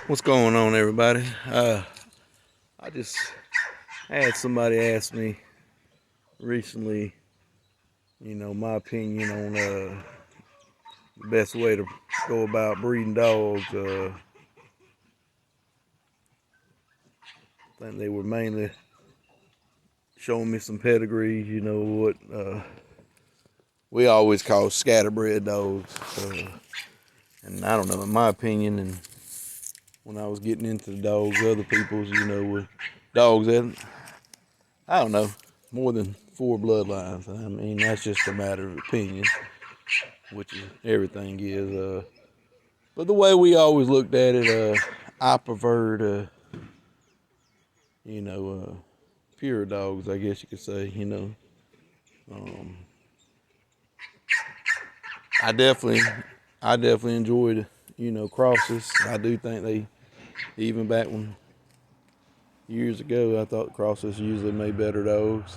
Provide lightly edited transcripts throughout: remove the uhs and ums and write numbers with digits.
What's going on, everybody? I just had somebody ask me recently, my opinion on the best way to go about breeding dogs. I think they were mainly showing me some pedigrees, what we always call scatterbred dogs. And I don't know, in my opinion, and when I was getting into the dogs, other people's, with dogs that, I don't know, more than four bloodlines. I mean, that's just a matter of opinion, which is everything is. But the way we always looked at it, I preferred, you know, uh, pure dogs, I guess you could say. Um, I definitely, I definitely enjoyed, crosses. I do think they, even back when years ago, I thought crosses usually made better dogs.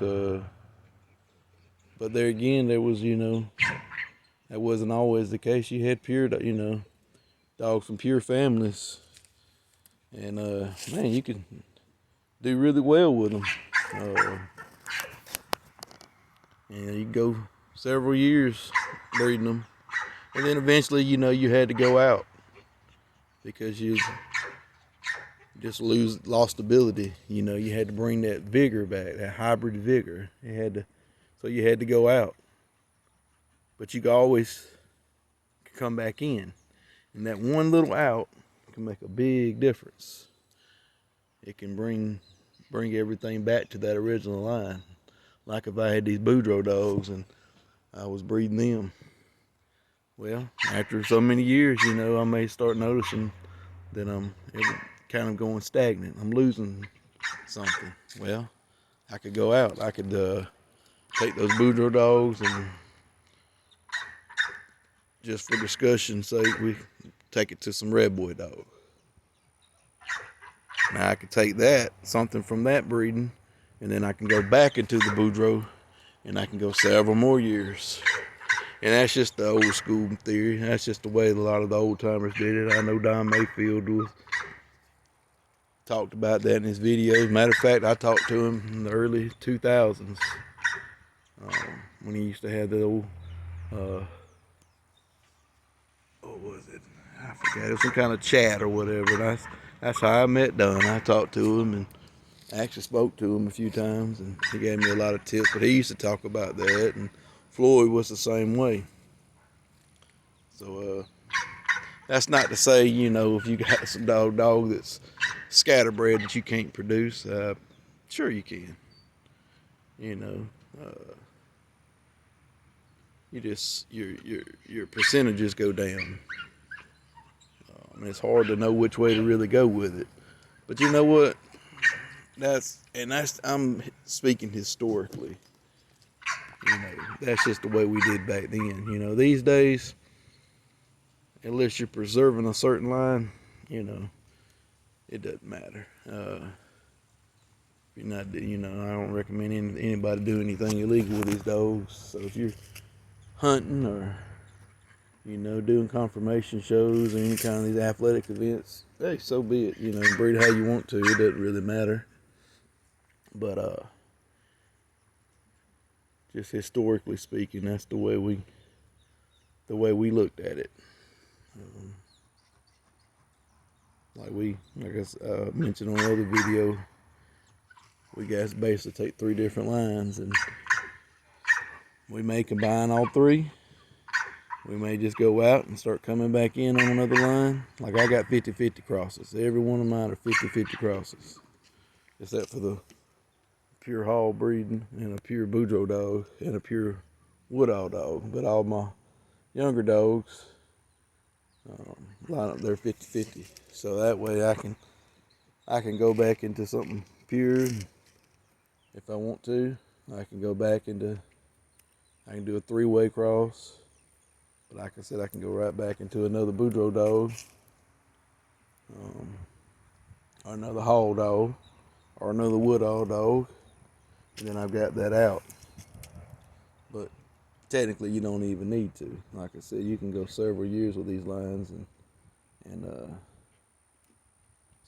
But there again, there was, that wasn't always the case. You had pure, dogs from pure families, and man, you could do really well with them. Uh, and you go several years breeding them, and then eventually, you had to go out because you just lost ability. You had to bring that vigor back, that hybrid vigor. So you had to go out, but you could always come back in, and that one little out can make a big difference. It can bring everything back to that original line. Like if I had these Boudreaux dogs and I was breeding them, well, after so many years, I may start noticing that I'm kind of going stagnant. I'm losing something. Well, I could go out. I could take those Boudreaux dogs and just for discussion's sake, we take it to some Red Boy dogs. Now I could take something from that breeding, and then I can go back into the Boudreaux, and I can go several more years. And that's just the old school theory. That's just the way a lot of the old timers did it. I know Don Mayfield talked about that in his videos. Matter of fact, I talked to him in the early 2000s when he used to have the old, what was it? I forgot. It was some kind of chat or whatever. That's how I met Don. I talked to him and I actually spoke to him a few times, and he gave me a lot of tips. But he used to talk about that, and Floyd was the same way. So that's not to say, if you got some dog that's scatterbred that you can't produce. Sure you can. You know, you just your percentages go down. It's hard to know which way to really go with it. But you know what? That's I'm speaking historically. That's just the way we did back then. These days, unless you're preserving a certain line, it doesn't matter. You're not, I don't recommend anybody do anything illegal with these dogs. So if you're hunting or, doing confirmation shows or any kind of these athletic events, hey, so be it. Breed how you want to. It doesn't really matter. But just historically speaking, that's the way we looked at it. Like I mentioned on another video, we guys basically take three different lines and we may combine all three. We may just go out and start coming back in on another line. Like I got 50-50 crosses. Every one of mine are 50-50 crosses. Except for the pure hall breeding and a pure Boudreaux dog and a pure Woodall dog. But all my younger dogs line up there 50-50. So that way I can go back into something pure if I want to. I can go back I can do a three-way cross. But like I said, I can go right back into another Boudreaux dog, or another Hall dog, or another Woodall dog, and then I've got that out. But technically, you don't even need to. Like I said, you can go several years with these lines, and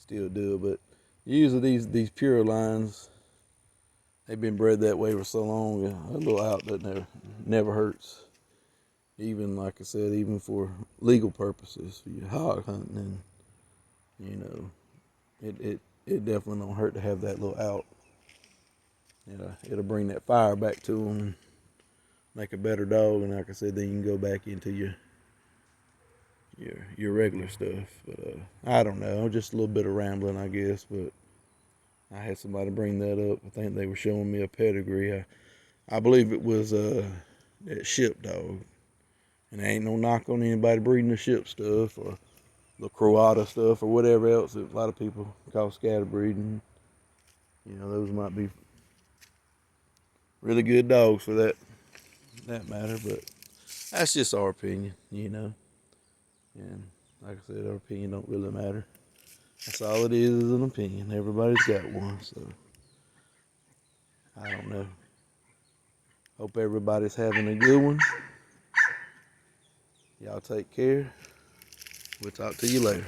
still do it. But usually these pure lines, they've been bred that way for so long. A little out that never hurts. Even like I said, even for legal purposes, for your hog hunting, and you know, it definitely don't hurt to have that little out. It'll bring that fire back to them, make a better dog, and like I said, then you can go back into your regular stuff. But I don't know, just a little bit of rambling, I guess. But I had somebody bring that up. I think they were showing me a pedigree. I believe it was that ship dog, and there ain't no knock on anybody breeding the ship stuff or the Croata stuff or whatever else that a lot of people call scatter breeding. Those might be really good dogs for that matter, but that's just our opinion, And like I said, our opinion don't really matter. That's all it is an opinion. Everybody's got one, so I don't know. Hope everybody's having a good one. Y'all take care. We'll talk to you later.